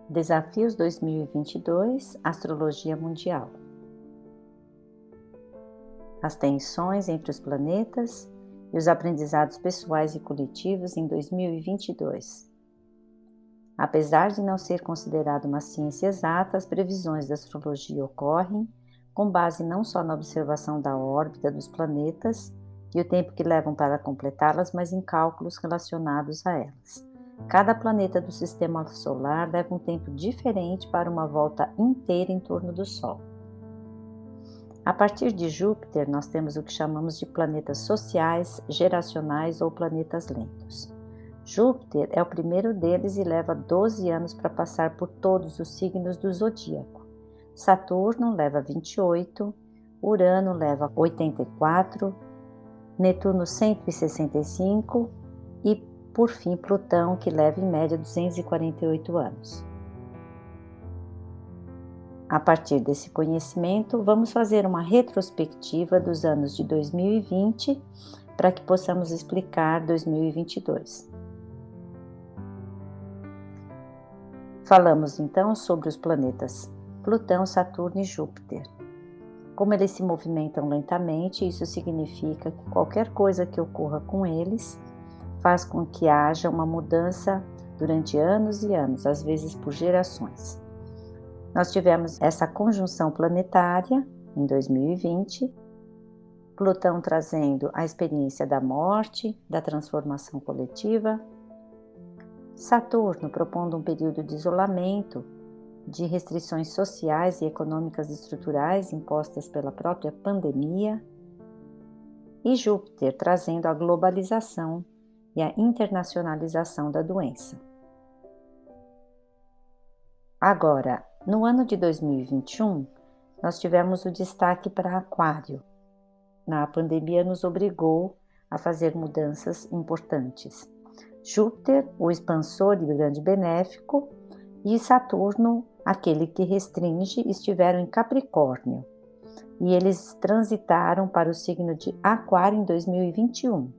Desafios 2022, Astrologia Mundial. As tensões entre os planetas e os aprendizados pessoais e coletivos em 2022. Apesar de não ser considerada uma ciência exata, as previsões da astrologia ocorrem com base não só na observação da órbita dos planetas e o tempo que levam para completá-las, mas em cálculos relacionados a elas. Cada planeta do sistema solar leva um tempo diferente para uma volta inteira em torno do Sol. A partir de Júpiter, nós temos o que chamamos de planetas sociais, geracionais ou planetas lentos. Júpiter é o primeiro deles e leva 12 anos para passar por todos os signos do zodíaco. Saturno leva 28, Urano leva 84, Netuno 165 e, por fim, Plutão, que leva em média 248 anos. A partir desse conhecimento, vamos fazer uma retrospectiva dos anos de 2020 para que possamos explicar 2022. Falamos então sobre os planetas Plutão, Saturno e Júpiter. Como eles se movimentam lentamente, isso significa que qualquer coisa que ocorra com eles faz com que haja uma mudança durante anos e anos, às vezes por gerações. Nós tivemos essa conjunção planetária em 2020, Plutão trazendo a experiência da morte, da transformação coletiva, Saturno propondo um período de isolamento, de restrições sociais e econômicas estruturais impostas pela própria pandemia, e Júpiter trazendo a globalização e a internacionalização da doença. Agora, no ano de 2021, nós tivemos o destaque para Aquário. A pandemia nos obrigou a fazer mudanças importantes. Júpiter, o expansor e grande benéfico, e Saturno, aquele que restringe, estiveram em Capricórnio. E eles transitaram para o signo de Aquário em 2021,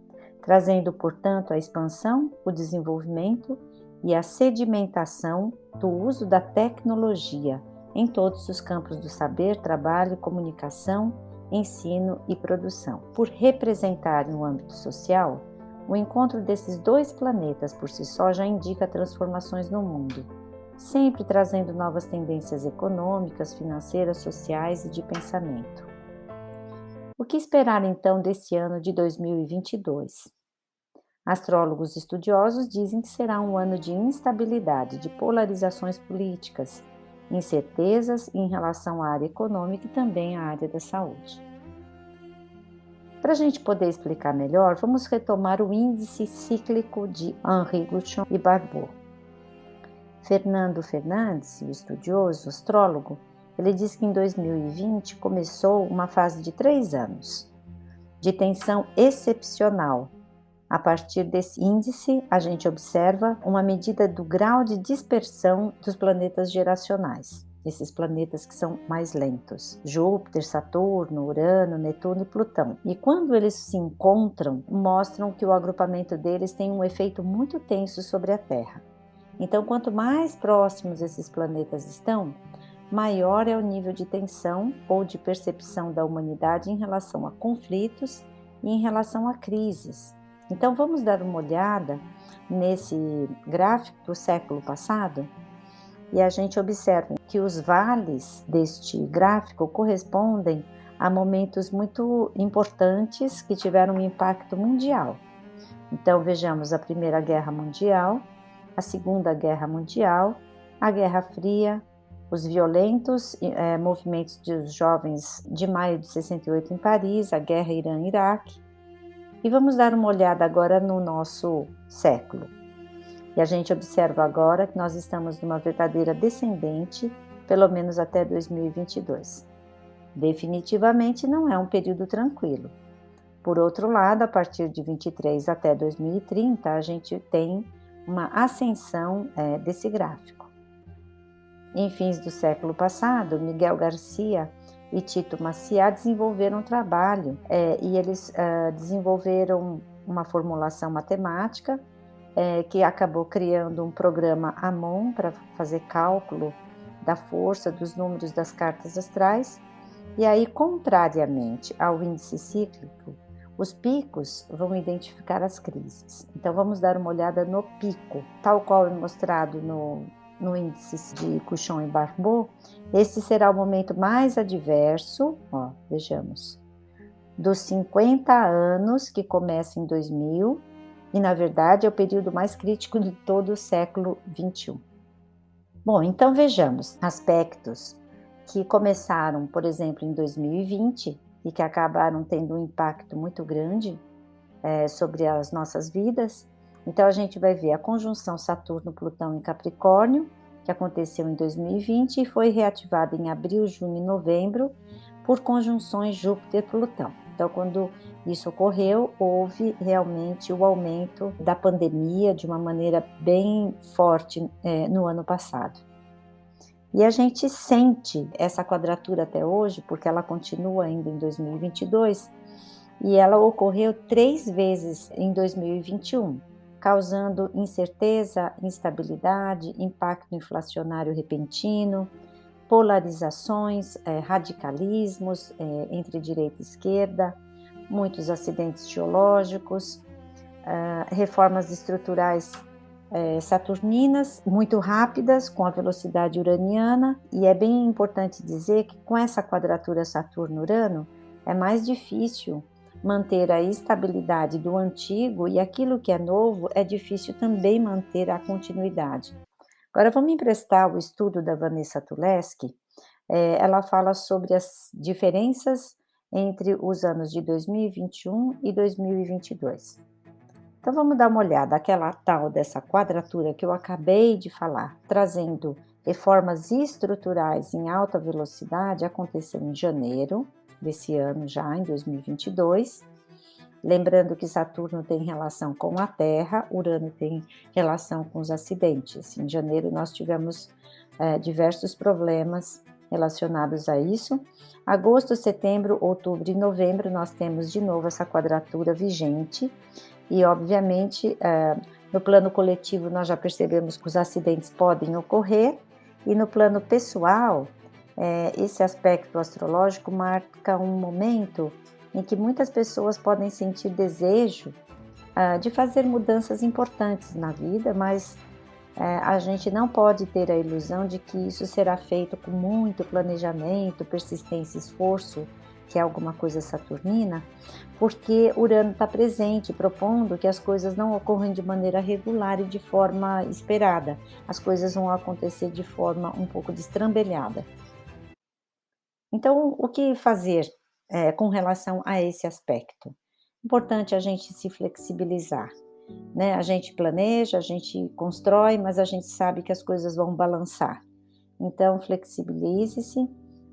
trazendo, portanto, a expansão, o desenvolvimento e a sedimentação do uso da tecnologia em todos os campos do saber, trabalho, comunicação, ensino e produção. Por representarem o âmbito social, o encontro desses dois planetas por si só já indica transformações no mundo, sempre trazendo novas tendências econômicas, financeiras, sociais e de pensamento. O que esperar então desse ano de 2022? Astrólogos estudiosos dizem que será um ano de instabilidade, de polarizações políticas, incertezas em relação à área econômica e também à área da saúde. Para a gente poder explicar melhor, vamos retomar o índice cíclico de Henri Gouchon e Barbault. Fernando Fernandes, o estudioso, astrólogo, ele diz que em 2020 começou uma fase de 3 anos, de tensão excepcional. A partir desse índice, a gente observa uma medida do grau de dispersão dos planetas geracionais, esses planetas que são mais lentos, Júpiter, Saturno, Urano, Netuno e Plutão. E quando eles se encontram, mostram que o agrupamento deles tem um efeito muito tenso sobre a Terra. Então, quanto mais próximos esses planetas estão, maior é o nível de tensão ou de percepção da humanidade em relação a conflitos e em relação a crises. Então, vamos dar uma olhada nesse gráfico do século passado e a gente observa que os vales deste gráfico correspondem a momentos muito importantes que tiveram um impacto mundial. Então, vejamos a Primeira Guerra Mundial, a Segunda Guerra Mundial, a Guerra Fria, os violentos movimentos dos jovens de maio de 68 em Paris, a Guerra Irã-Iraque. E vamos dar uma olhada agora no nosso século. E a gente observa agora que nós estamos numa verdadeira descendente, pelo menos até 2022. Definitivamente não é um período tranquilo. Por outro lado, a partir de 23 até 2030, a gente tem uma ascensão desse gráfico. Em fins do século passado, Miguel Garcia e Tito Maciá desenvolveram um trabalho e eles desenvolveram uma formulação matemática que acabou criando um programa à mão para fazer cálculo da força dos números das cartas astrais. E aí, contrariamente ao índice cíclico, os picos vão identificar as crises. Então, vamos dar uma olhada no pico, tal qual é mostrado no índice de Cushon e Barbot. Esse será o momento mais adverso, vejamos, dos 50 anos, que começa em 2000, e na verdade é o período mais crítico de todo o século XXI. Bom, então vejamos aspectos que começaram, por exemplo, em 2020 e que acabaram tendo um impacto muito grande sobre as nossas vidas. Então a gente vai ver a conjunção Saturno-Plutão em Capricórnio, que aconteceu em 2020 e foi reativada em abril, junho e novembro por conjunções Júpiter-Plutão. Então, quando isso ocorreu, houve realmente o aumento da pandemia de uma maneira bem forte no ano passado. E a gente sente essa quadratura até hoje, porque ela continua ainda em 2022, e ela ocorreu 3 vezes em 2021, causando incerteza, instabilidade, impacto inflacionário repentino, polarizações, radicalismos entre direita e esquerda, muitos acidentes geológicos, reformas estruturais saturninas muito rápidas com a velocidade uraniana, e é bem importante dizer que com essa quadratura Saturno-Urano é mais difícil manter a estabilidade do antigo, e aquilo que é novo é difícil também manter a continuidade. Agora vamos emprestar o estudo da Vanessa Tuleski. Ela fala sobre as diferenças entre os anos de 2021 e 2022. Então vamos dar uma olhada, aquela tal dessa quadratura que eu acabei de falar, trazendo reformas estruturais em alta velocidade, aconteceu em janeiro desse ano, já em 2022. Lembrando que Saturno tem relação com a Terra, Urano tem relação com os acidentes. Em janeiro nós tivemos diversos problemas relacionados a isso. Agosto, setembro, outubro e novembro nós temos de novo essa quadratura vigente. E, obviamente, no plano coletivo nós já percebemos que os acidentes podem ocorrer, e no plano pessoal, esse aspecto astrológico marca um momento em que muitas pessoas podem sentir desejo de fazer mudanças importantes na vida, mas a gente não pode ter a ilusão de que isso será feito com muito planejamento, persistência e esforço, que é alguma coisa saturnina, porque Urano está presente, propondo que as coisas não ocorram de maneira regular e de forma esperada. As coisas vão acontecer de forma um pouco destrambelhada. Então, o que fazer com relação a esse aspecto? Importante a gente se flexibilizar, né? A gente planeja, a gente constrói, mas a gente sabe que as coisas vão balançar. Então, flexibilize-se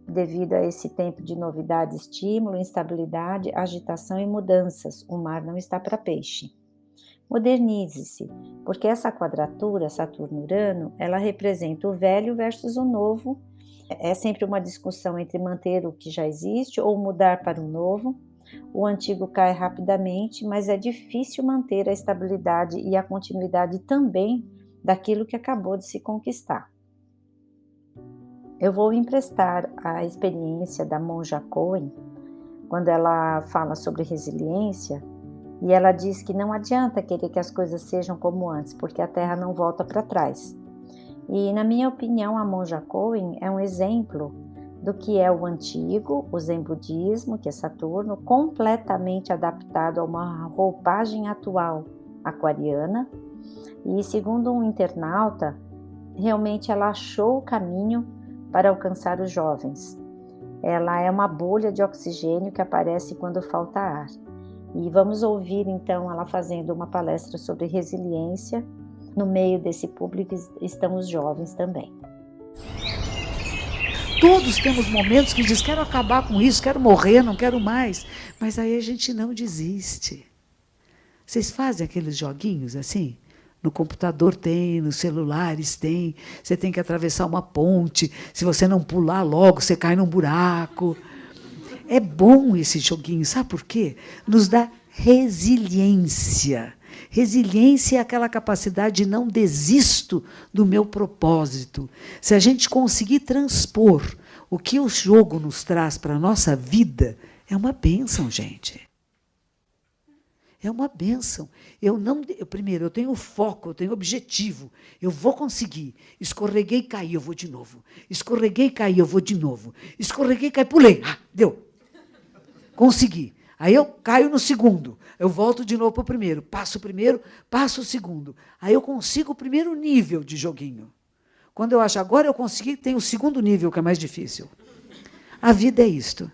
devido a esse tempo de novidade, estímulo, instabilidade, agitação e mudanças. O mar não está para peixe. Modernize-se, porque essa quadratura Saturno-Urano, ela representa o velho versus o novo. É sempre uma discussão entre manter o que já existe ou mudar para o novo. O antigo cai rapidamente, mas é difícil manter a estabilidade e a continuidade também daquilo que acabou de se conquistar. Eu vou emprestar a experiência da Monja Coen, quando ela fala sobre resiliência, e ela diz que não adianta querer que as coisas sejam como antes, porque a Terra não volta para trás. E, na minha opinião, a Monja Coen é um exemplo do que é o antigo, o Zen budismo, que é Saturno, completamente adaptado a uma roupagem atual aquariana. E, segundo um internauta, realmente ela achou o caminho para alcançar os jovens. Ela é uma bolha de oxigênio que aparece quando falta ar. E vamos ouvir então ela fazendo uma palestra sobre resiliência. No meio desse público estão os jovens também. Todos temos momentos que diz, quero acabar com isso, quero morrer, não quero mais. Mas aí a gente não desiste. Vocês fazem aqueles joguinhos assim? No computador tem, nos celulares tem. Você tem que atravessar uma ponte. Se você não pular logo, você cai num buraco. É bom esse joguinho, sabe por quê? Nos dá resiliência. Resiliência é aquela capacidade de não desisto do meu propósito. Se a gente conseguir transpor o que o jogo nos traz para a nossa vida, é uma bênção, gente. É uma bênção. Primeiro, eu tenho foco, eu tenho objetivo. Eu vou conseguir. Escorreguei, caí, eu vou de novo. Escorreguei, caí, eu vou de novo. Escorreguei, caí, pulei. Deu. Consegui. Aí eu caio no segundo. Eu volto de novo para o primeiro. Passo o primeiro, passo o segundo. Aí eu consigo o primeiro nível de joguinho. Quando eu acho agora eu consegui, tem o segundo nível, que é mais difícil. A vida é isto.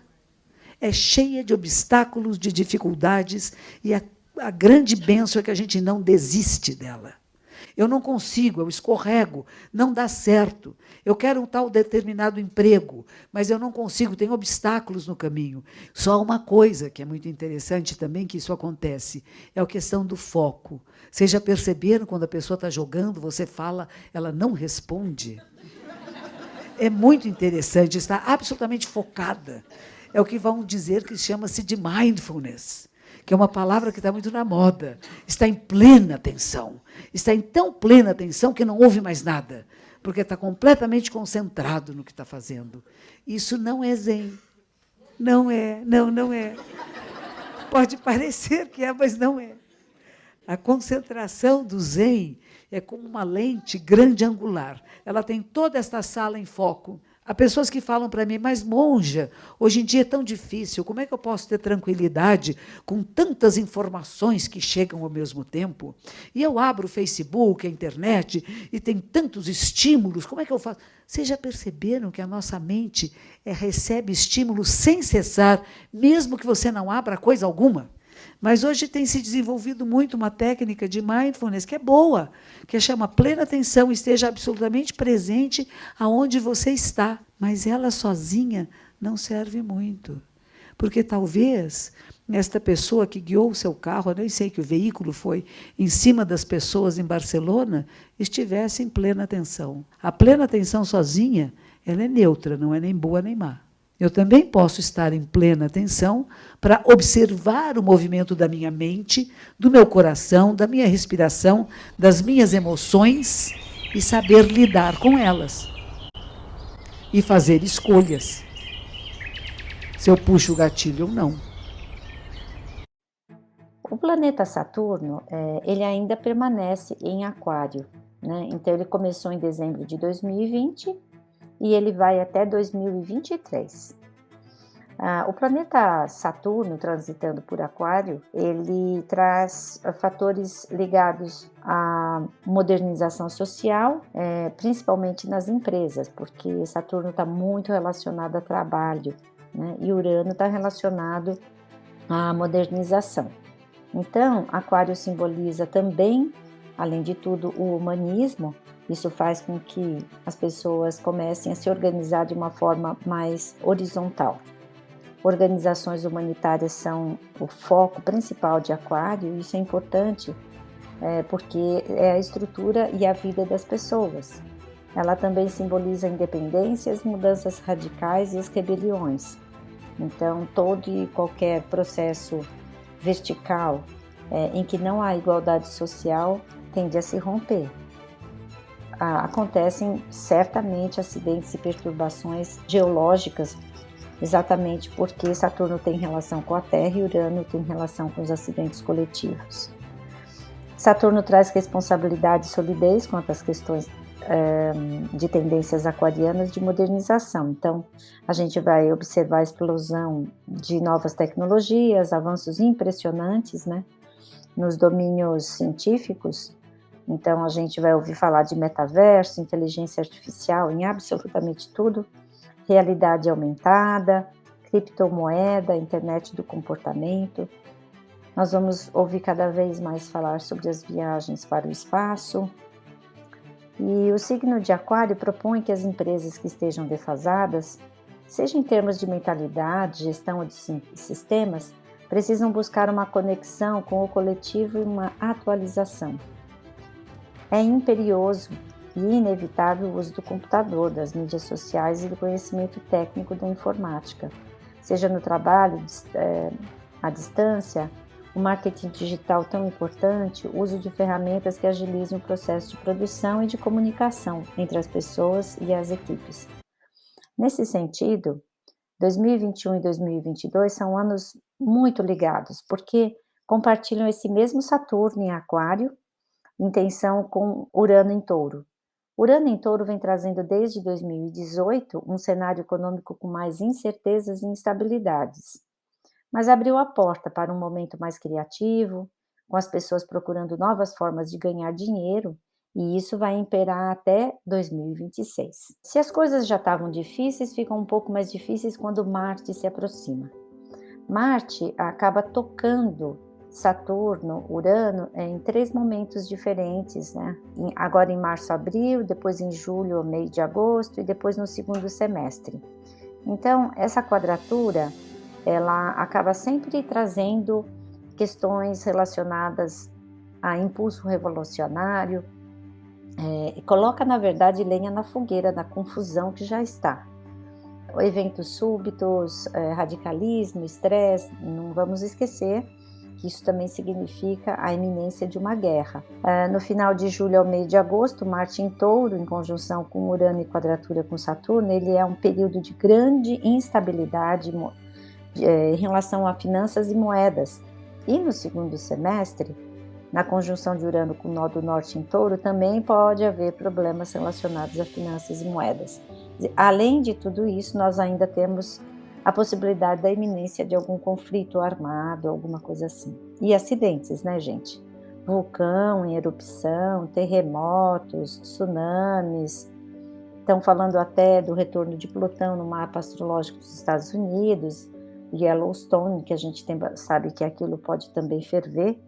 É cheia de obstáculos, de dificuldades, e a grande bênção é que a gente não desiste dela. Eu não consigo, eu escorrego, não dá certo. Eu quero um tal determinado emprego, mas eu não consigo, tem obstáculos no caminho. Só uma coisa que é muito interessante também, que isso acontece, é a questão do foco. Vocês já perceberam quando a pessoa está jogando, você fala, ela não responde? É muito interessante, está absolutamente focada. É o que vão dizer que chama-se de mindfulness, que é uma palavra que está muito na moda. Está em plena atenção. Está em tão plena atenção que não ouve mais nada, porque está completamente concentrado no que está fazendo. Isso não é zen. Não é, não é. Pode parecer que é, mas não é. A concentração do zen é como uma lente grande angular. Ela tem toda esta sala em foco. Há pessoas que falam para mim, mas monja, hoje em dia é tão difícil, como é que eu posso ter tranquilidade com tantas informações que chegam ao mesmo tempo? E eu abro o Facebook, a internet, e tem tantos estímulos, como é que eu faço? Vocês já perceberam que a nossa mente recebe estímulos sem cessar, mesmo que você não abra coisa alguma? Mas hoje tem se desenvolvido muito uma técnica de mindfulness que é boa, que chama plena atenção, esteja absolutamente presente aonde você está. Mas ela sozinha não serve muito. Porque talvez esta pessoa que guiou o seu carro, eu nem sei que o veículo foi em cima das pessoas em Barcelona, estivesse em plena atenção. A plena atenção sozinha, ela é neutra, não é nem boa nem má. Eu também posso estar em plena atenção para observar o movimento da minha mente, do meu coração, da minha respiração, das minhas emoções e saber lidar com elas. E fazer escolhas. Se eu puxo o gatilho ou não. O planeta Saturno, ele ainda permanece em Aquário, né? Então, ele começou em dezembro de 2020 e ele vai até 2023. O planeta Saturno, transitando por Aquário, ele traz fatores ligados à modernização social, principalmente nas empresas, porque Saturno está muito relacionado a trabalho, né? E Urano está relacionado à modernização. Então, Aquário simboliza também, além de tudo, o humanismo. Isso faz com que as pessoas comecem a se organizar de uma forma mais horizontal. Organizações humanitárias são o foco principal de Aquário, e isso é importante porque é a estrutura e a vida das pessoas. Ela também simboliza a independência, as mudanças radicais e as rebeliões. Então, todo e qualquer processo vertical em que não há igualdade social tende a se romper. Acontecem certamente acidentes e perturbações geológicas, exatamente porque Saturno tem relação com a Terra e Urano tem relação com os acidentes coletivos. Saturno traz responsabilidade e solidez quanto às questões de tendências aquarianas de modernização. Então, a gente vai observar a explosão de novas tecnologias, avanços impressionantes, né, nos domínios científicos. Então, a gente vai ouvir falar de metaverso, inteligência artificial, em absolutamente tudo, realidade aumentada, criptomoeda, internet do comportamento. Nós vamos ouvir cada vez mais falar sobre as viagens para o espaço. E o signo de Aquário propõe que as empresas que estejam defasadas, seja em termos de mentalidade, gestão ou de sistemas, precisam buscar uma conexão com o coletivo e uma atualização. É imperioso e inevitável o uso do computador, das mídias sociais e do conhecimento técnico da informática, seja no trabalho, à distância o marketing digital tão importante, o uso de ferramentas que agilizem o processo de produção e de comunicação entre as pessoas e as equipes. Nesse sentido, 2021 e 2022 são anos muito ligados, porque compartilham esse mesmo Saturno em Aquário, em tensão com Urano em Touro. Urano em Touro vem trazendo desde 2018 um cenário econômico com mais incertezas e instabilidades, mas abriu a porta para um momento mais criativo, com as pessoas procurando novas formas de ganhar dinheiro, e isso vai imperar até 2026. Se as coisas já estavam difíceis, ficam um pouco mais difíceis quando Marte se aproxima. Marte acaba tocando Saturno, Urano, em 3 momentos diferentes, né? Agora em março, abril, depois em julho, meio de agosto e depois no segundo semestre. Então, essa quadratura, ela acaba sempre trazendo questões relacionadas a impulso revolucionário, e coloca, na verdade, lenha na fogueira da confusão que já está. Eventos súbitos, radicalismo, estresse, não vamos esquecer que isso também significa a iminência de uma guerra. No final de julho ao meio de agosto, Marte em Touro, em conjunção com Urano e quadratura com Saturno, ele é um período de grande instabilidade em relação a finanças e moedas. E no segundo semestre, na conjunção de Urano com o nó do norte em Touro, também pode haver problemas relacionados a finanças e moedas. Além de tudo isso, nós ainda temos a possibilidade da iminência de algum conflito armado, alguma coisa assim. E acidentes, né, gente? Vulcão em erupção, terremotos, tsunamis. Estão falando até do retorno de Plutão no mapa astrológico dos Estados Unidos, Yellowstone, que a gente sabe que aquilo pode também ferver.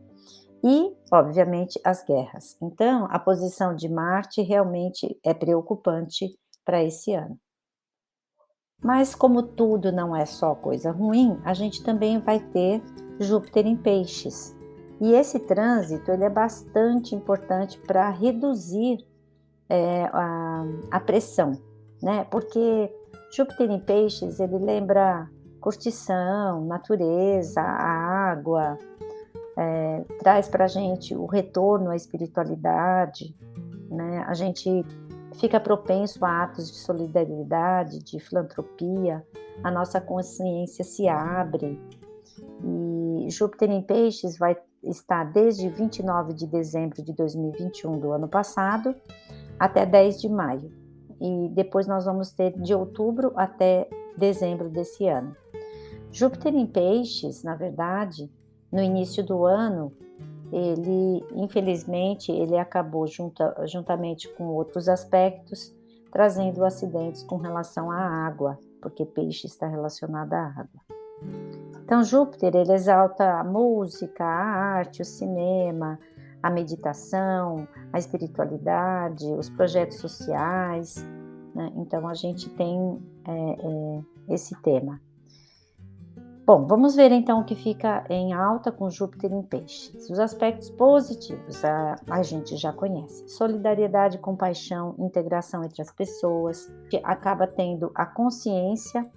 E, obviamente, as guerras. Então, a posição de Marte realmente é preocupante para esse ano. Mas como tudo não é só coisa ruim, a gente também vai ter Júpiter em Peixes. E esse trânsito ele é bastante importante para reduzir a pressão, né? Porque Júpiter em Peixes ele lembra curtição, natureza, a água, traz para a gente o retorno à espiritualidade, né? A gente fica propenso a atos de solidariedade, de filantropia, a nossa consciência se abre. E Júpiter em Peixes vai estar desde 29 de dezembro de 2021 do ano passado até 10 de maio. E depois nós vamos ter de outubro até dezembro desse ano. Júpiter em Peixes, na verdade, no início do ano, ele, infelizmente, ele acabou juntamente com outros aspectos, trazendo acidentes com relação à água, porque peixe está relacionado à água. Então, Júpiter, ele exalta a música, a arte, o cinema, a meditação, a espiritualidade, os projetos sociais, né? Então, a gente tem esse tema. Bom, vamos ver então o que fica em alta com Júpiter em Peixes. Os aspectos positivos a gente já conhece. Solidariedade, compaixão, integração entre as pessoas, que acaba tendo a consciência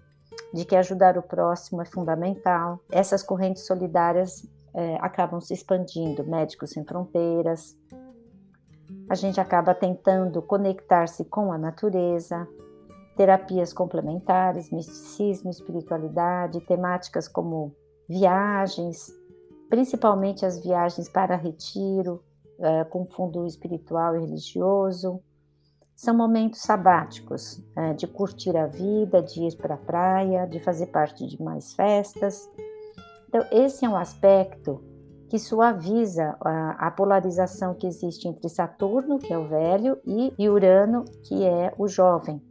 de que ajudar o próximo é fundamental. Essas correntes solidárias acabam se expandindo, Médicos Sem Fronteiras. A gente acaba tentando conectar-se com a natureza, terapias complementares, misticismo, espiritualidade, temáticas como viagens, principalmente as viagens para retiro, com fundo espiritual e religioso. São momentos sabáticos, de curtir a vida, de ir para a praia, de fazer parte de mais festas. Então, esse é um aspecto que suaviza a polarização que existe entre Saturno, que é o velho, e Urano, que é o jovem.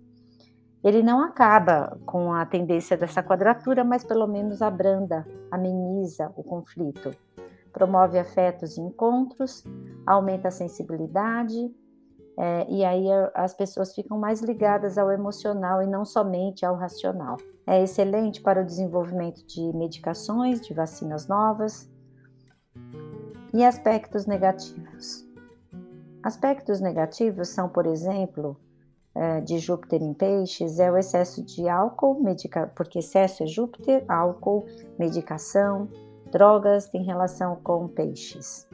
Ele não acaba com a tendência dessa quadratura, mas pelo menos abranda, ameniza o conflito. Promove afetos e encontros, aumenta a sensibilidade, e aí as pessoas ficam mais ligadas ao emocional e não somente ao racional. É excelente para o desenvolvimento de medicações, de vacinas novas. E aspectos negativos. Aspectos negativos são, por exemplo, de Júpiter em Peixes, é o excesso de álcool, porque excesso é Júpiter, álcool, medicação, drogas tem relação com peixes.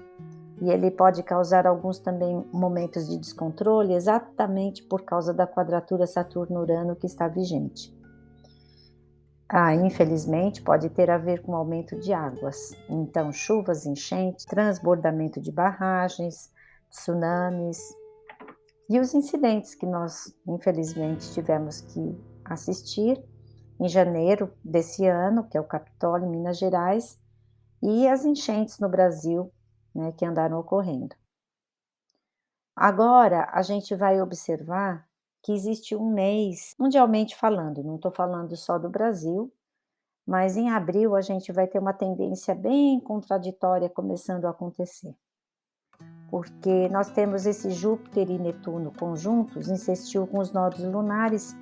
E ele pode causar alguns também momentos de descontrole, exatamente por causa da quadratura Saturno-Urano que está vigente. Infelizmente, pode ter a ver com aumento de águas. Então, chuvas, enchentes, transbordamento de barragens, tsunamis e os incidentes que nós, infelizmente, tivemos que assistir em janeiro desse ano, que é o Capitólio, em Minas Gerais, e as enchentes no Brasil, né, que andaram ocorrendo. Agora, a gente vai observar que existe um mês, mundialmente falando, não estou falando só do Brasil, mas em abril a gente vai ter uma tendência bem contraditória começando a acontecer. Porque nós temos esse Júpiter e Netuno conjuntos em sextil com os nodos lunares,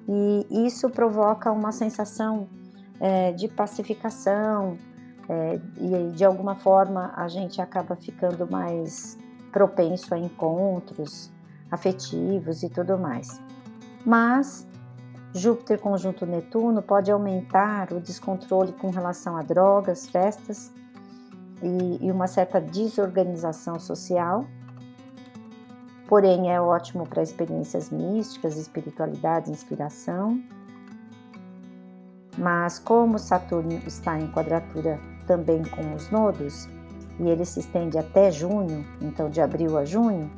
e isso provoca uma sensação de pacificação, e de alguma forma a gente acaba ficando mais propenso a encontros afetivos e tudo mais. Mas Júpiter conjunto Netuno pode aumentar o descontrole com relação a drogas, festas e uma certa desorganização social. Porém, é ótimo para experiências místicas, espiritualidade, inspiração. Mas como Saturno está em quadratura também com os nodos, e ele se estende até junho, então de abril a junho,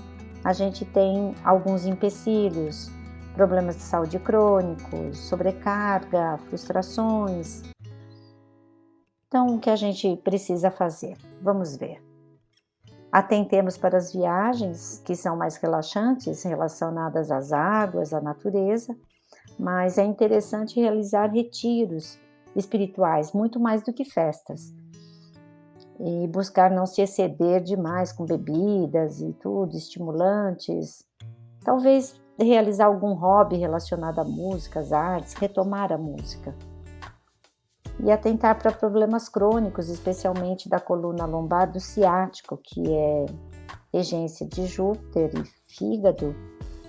a gente tem alguns empecilhos, problemas de saúde crônicos, sobrecarga, frustrações. Então, o que a gente precisa fazer? Vamos ver. Atentemos para as viagens, que são mais relaxantes, relacionadas às águas, à natureza, mas é interessante realizar retiros espirituais, muito mais do que festas. E buscar não se exceder demais com bebidas e tudo, estimulantes. Talvez realizar algum hobby relacionado à música, às artes, retomar a música. E atentar para problemas crônicos, especialmente da coluna lombar, do ciático, que é regência de Júpiter e fígado,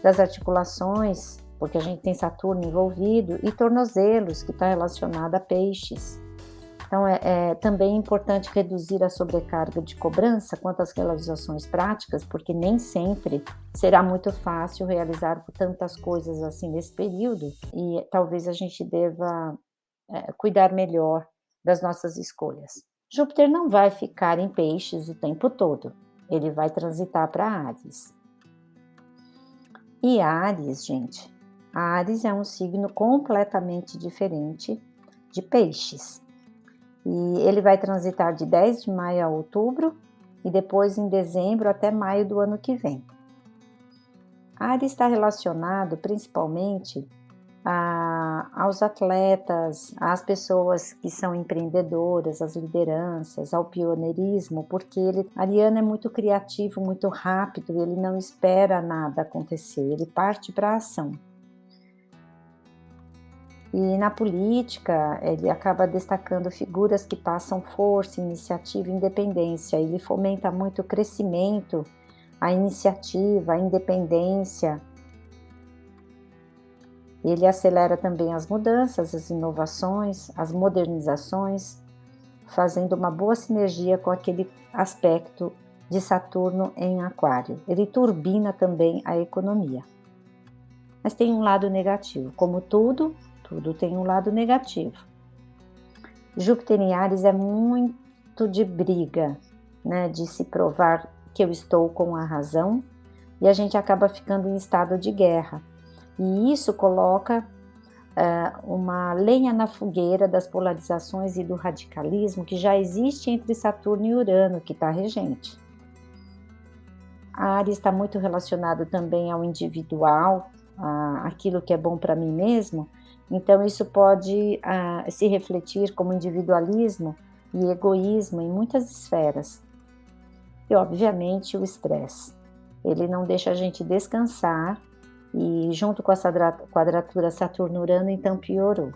das articulações, porque a gente tem Saturno envolvido, e tornozelos, que está relacionado a peixes. Então, é também importante reduzir a sobrecarga de cobrança quanto às realizações práticas, porque nem sempre será muito fácil realizar tantas coisas assim nesse período, e talvez a gente deva cuidar melhor das nossas escolhas. Júpiter não vai ficar em peixes o tempo todo, ele vai transitar para Áries. E Áries, gente, Áries é um signo completamente diferente de peixes. E ele vai transitar de 10 de maio a outubro e depois em dezembro até maio do ano que vem. Áries está relacionado principalmente aos atletas, às pessoas que são empreendedoras, às lideranças, ao pioneirismo, porque Ariano é muito criativo, muito rápido, ele não espera nada acontecer, ele parte para a ação. E na política, ele acaba destacando figuras que passam força, iniciativa e independência. Ele fomenta muito o crescimento, a iniciativa, a independência. Ele acelera também as mudanças, as inovações, as modernizações, fazendo uma boa sinergia com aquele aspecto de Saturno em Aquário. Ele turbina também a economia. Mas tem um lado negativo, como tudo tem um lado negativo. Júpiter em Áries é muito de briga, né, de se provar que eu estou com a razão, e a gente acaba ficando em estado de guerra. E isso coloca uma lenha na fogueira das polarizações e do radicalismo que já existe entre Saturno e Urano, que está regente. A Áries está muito relacionado também ao individual, aquilo que é bom para mim mesmo. Então isso pode se refletir como individualismo e egoísmo em muitas esferas. E obviamente o estresse. Ele não deixa a gente descansar e junto com essa quadratura Saturno-Urano então piorou.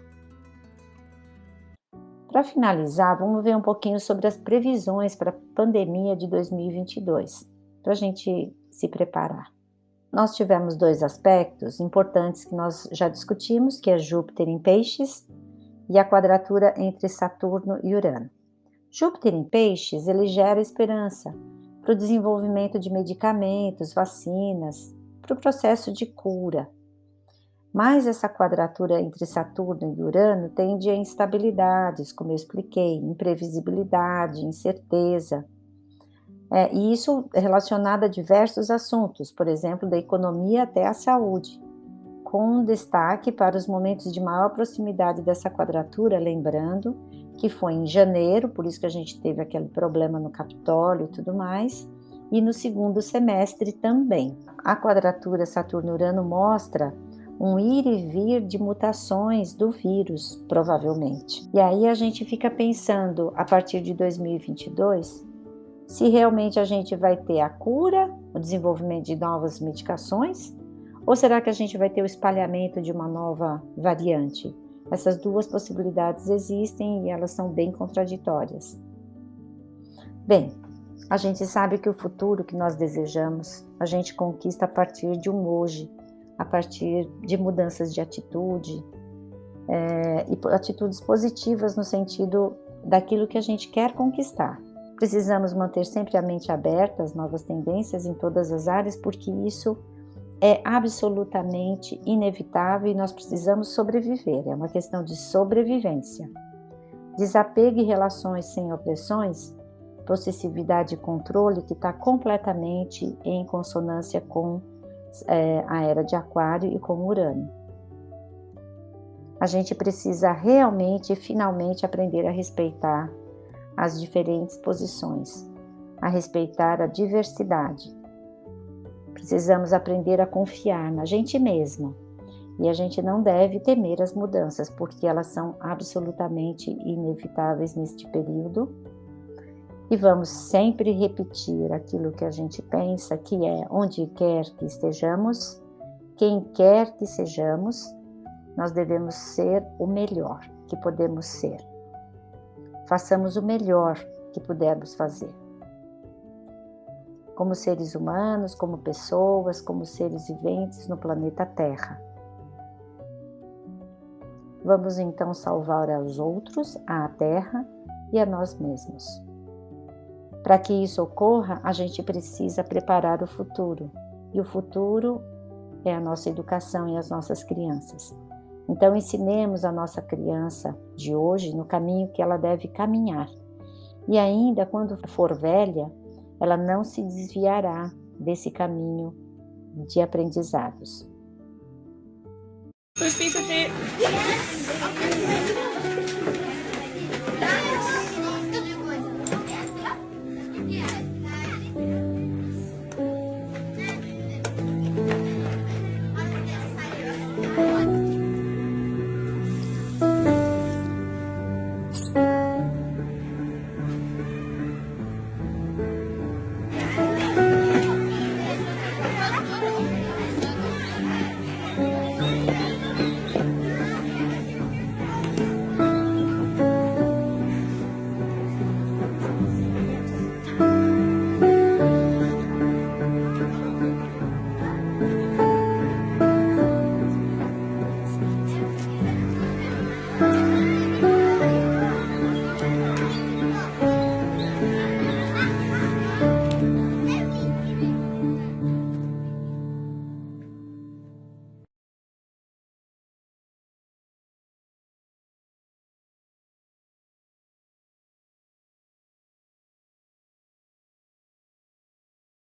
Para finalizar, vamos ver um pouquinho sobre as previsões para a pandemia de 2022, para a gente se preparar. Nós tivemos dois aspectos importantes que nós já discutimos, que é Júpiter em Peixes e a quadratura entre Saturno e Urano. Júpiter em Peixes, ele gera esperança para o desenvolvimento de medicamentos, vacinas, para o processo de cura. Mas essa quadratura entre Saturno e Urano tende a instabilidades, como eu expliquei, imprevisibilidade, incerteza. E isso é relacionado a diversos assuntos, por exemplo, da economia até a saúde, com destaque para os momentos de maior proximidade dessa quadratura, lembrando que foi em janeiro, por isso que a gente teve aquele problema no Capitólio e tudo mais, e no segundo semestre também. A quadratura Saturno-Urano mostra um ir e vir de mutações do vírus, provavelmente. E aí a gente fica pensando, a partir de 2022, se realmente a gente vai ter a cura, o desenvolvimento de novas medicações, ou será que a gente vai ter o espalhamento de uma nova variante? Essas duas possibilidades existem e elas são bem contraditórias. Bem, a gente sabe que o futuro que nós desejamos, a gente conquista a partir de um hoje, a partir de mudanças de atitude, e atitudes positivas no sentido daquilo que a gente quer conquistar. Precisamos manter sempre a mente aberta às novas tendências em todas as áreas, porque isso é absolutamente inevitável e nós precisamos sobreviver, é uma questão de sobrevivência. Desapego e relações sem opressões, possessividade e controle que está completamente em consonância com a era de Aquário e com Urano. A gente precisa realmente e finalmente aprender a respeitar as diferentes posições, a respeitar a diversidade. Precisamos aprender a confiar na gente mesma e a gente não deve temer as mudanças, porque elas são absolutamente inevitáveis neste período. E vamos sempre repetir aquilo que a gente pensa, que é onde quer que estejamos, quem quer que sejamos, nós devemos ser o melhor que podemos ser. Façamos o melhor que pudermos fazer. Como seres humanos, como pessoas, como seres viventes no planeta Terra. Vamos então salvar aos outros, à Terra e a nós mesmos. Para que isso ocorra, a gente precisa preparar o futuro. E o futuro é a nossa educação e as nossas crianças. Então, ensinemos a nossa criança de hoje no caminho que ela deve caminhar. E ainda quando for velha, ela não se desviará desse caminho de aprendizados.